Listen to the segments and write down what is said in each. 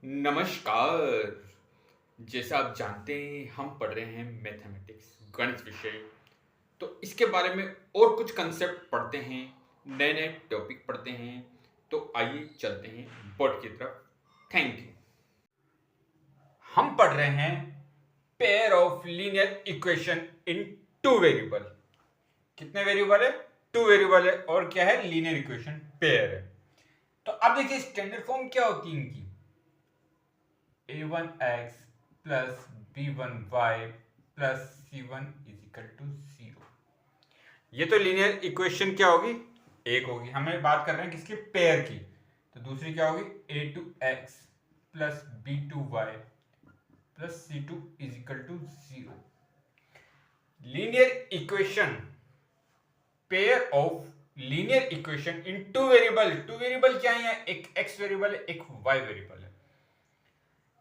नमस्कार। जैसा आप जानते हैं हम पढ़ रहे हैं मैथमेटिक्स गणित विषय। तो इसके बारे में और कुछ कंसेप्ट पढ़ते हैं, नए नए टॉपिक पढ़ते हैं। तो आइए चलते हैं बोर्ड की तरफ। Thank you. हम पढ़ रहे हैं pair of linear equation in two variable. कितने वेरिएबल है? टू वेरिएबल है। और क्या है? लीनियर इक्वेशन पेयर है। तो अब देखिए स्टैंडर्ड फॉर्म क्या होती है इनकी। a1x plus b1y plus c1 is equal to 0। ये तो लीनियर इक्वेशन क्या होगी? एक होगी। हमें बात कर रहे हैं किसकी? पेयर की। तो दूसरी क्या होगी? a2x plus b2y plus c2 is equal to 0। Linear equation, pair of linear equation in two variable. Two variable क्या है? एक x वेरिएबल है, एक y वेरिएबल है।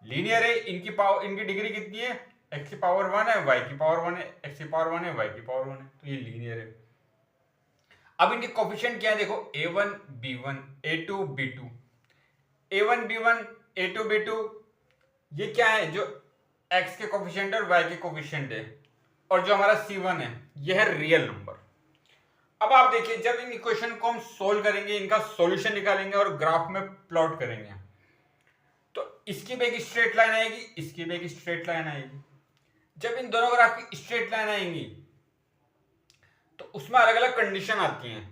लीनियर है, इनकी पावर, इनकी डिग्री कितनी है? x की पावर 1 है, y की पावर 1 है, x की पावर 1 है, y की पावर 1 है। तो ये लीनियर है। अब इनके कोफिशिएंट क्या है? देखो a1 b1 a2 b2। a1 b1 a2 b2 ये क्या है? जो x के कोफिशिएंट और y के कोफिशिएंट है। और जो हमारा c1 है ये है रियल नंबर। अब आप देखिए, जब इन इक्वेशन को हम सोल्व करेंगे, इनका सॉल्यूशन निकालेंगे और ग्राफ में प्लॉट करेंगे, तो इसकी भी एक स्ट्रेट लाइन आएगी, इसकी भी एक स्ट्रेट लाइन आएगी। जब इन दोनों ग्राफ की स्ट्रेट लाइन आएंगी तो उसमें अलग अलग कंडीशन आती हैं।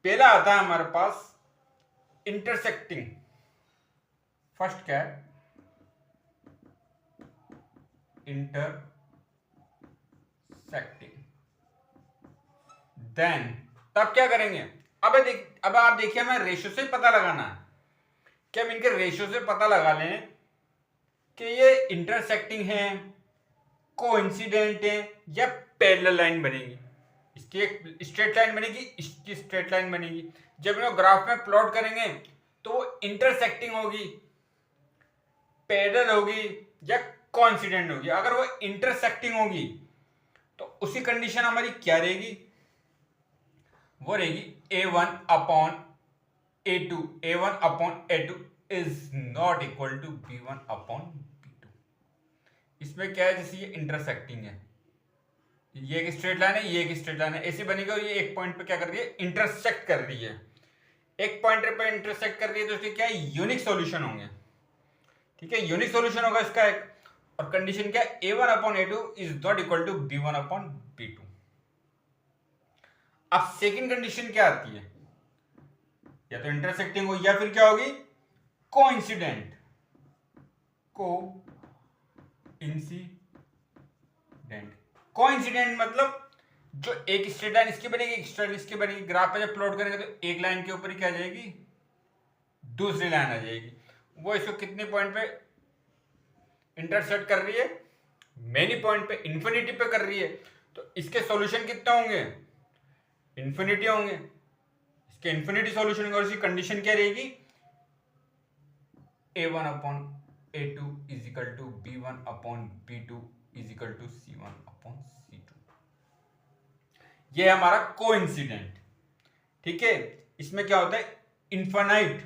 पहला आता है हमारे पास इंटरसेक्टिंग। फर्स्ट क्या है? इंटरसेक्टिंग। देन तब क्या करेंगे? अब आप देखिए, हमें रेशियो से पता लगाना है कि हम इनके रेशियो से पता लगा लें कि ये इंटरसेक्टिंग है, कोइंसिडेंट है या पैरेलल लाइन बनेगी। इसकी एक स्ट्रेट लाइन बनेगी, इसकी स्ट्रेट लाइन बनेगी। जब इनको ग्राफ में प्लॉट करेंगे तो वो इंटरसेक्टिंग होगी, पैरेलल होगी या कोइंसिडेंट होगी। अगर वो इंटरसेक्टिंग होगी तो उसी कंडीशन हमारी क्या रहेगी? वो रहेगी a1 upon a2। a1 upon a2 is not equal to b1 upon b2। इसमें क्या है? जैसे ये इंटरसेक्टिंग है, ये एक स्ट्रेट लाइन है, ये एक स्ट्रेट लाइन है, ऐसी बनेगी। और ये एक पॉइंट पे क्या कर रही है? इंटरसेक्ट कर रही है। एक पॉइंट पे इंटरसेक्ट कर रही है तो उसके क्या है? यूनिक सॉल्यूशन होंगे। ठीक है, यूनिक सॉल्यूशन होगा इसका एक। और कंडीशन क्या है? a1 upon a2 is not equal to b1 upon b2। अब सेकंड कंडीशन क्या आती है? या तो इंटरसेक्टिंग हो या फिर क्या होगी? कोइंसिडेंट। कोइंसिडेंट मतलब जो एक स्ट्रेट लाइन इसकी बनेगी, एक स्ट्रेट लाइन इसकी बनेगी। ग्राफ पे जब प्लॉट करेंगे तो एक लाइन के ऊपर ही क्या आ जाएगी? दूसरी लाइन आ जाएगी। वो इसको कितने पॉइंट पे इंटरसेक्ट कर रही है? मेनी पॉइंट पे, इंफिनिटी पे कर रही है। तो इसके सॉल्यूशन कितने होंगे? इंफिनिटी होंगे। इसके इंफिनिटी सॉल्यूशन होंगे। और इसकी कंडीशन क्या रहेगी? a1 upon a2 is equal to b1 upon b2 is equal to c1 upon c2। ये है हमारा कोइंसिडेंट। ठीक है, इसमें क्या होता है? इनफाइनाइट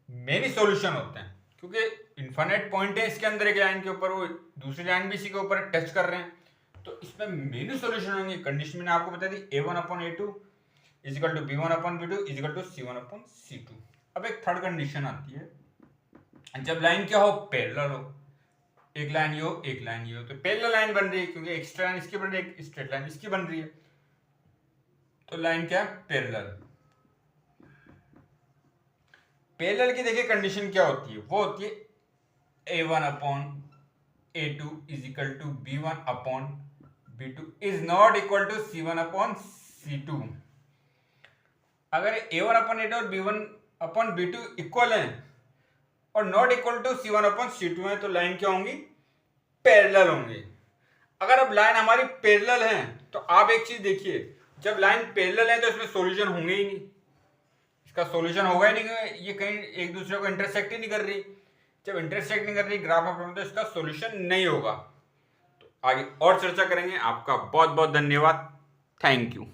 मेनी सॉल्यूशन होते हैं, क्योंकि इनफाइनाइट पॉइंट है इसके अंदर एक लाइन के ऊपर, वो दूसरी लाइन भी इसी के ऊपर टच कर रहे हैं। तो इसमें मेनी सॉल्यूशन होंगे। कंडीशन मैंने आपको बता दी, a1 upon a2 is equal to b1 upon b2 is equal to c1 upon c2। अब एक थर्ड कंडीशन आती है, जब लाइन क्या हो? पैरेलल हो। एक लाइन ये हो, एक लाइन ये हो, तो पैरेलल लाइन बन रही है, क्योंकि एक स्ट्रेट लाइन इसकी बन रही है, एक स्ट्रेट लाइन इसकी बन रही है। तो लाइन क्या है? पैरेलल। पैरेलल की देखिए कंडीशन क्या होती है? वो होती है a1 upon a2 is equal to b1 upon b2 is not equal to c1 upon c2। अगर a1 अपॉन a2 और b1 अपॉन b2 इक्वल है और not equal to c1 upon c2 है, तो लाइन क्या होंगी? पैरेलल होंगी। अगर अब लाइन हमारी पैरेलल है तो आप एक चीज देखिए, जब लाइन पैरेलल है तो इसमें सॉल्यूशन होंगे ही नहीं। इसका सॉल्यूशन होगा ही नहीं, ये कहीं एक दूसरे को इंटरसेक्ट ही नहीं कर रही। जब इंटरसेक्ट नहीं कर रही ग्राफ में, तो इसका सॉल्यूशन नहीं होगा। तो आगे और चर्चा करेंगे। आपका बहुत बहुत धन्यवाद। Thank you.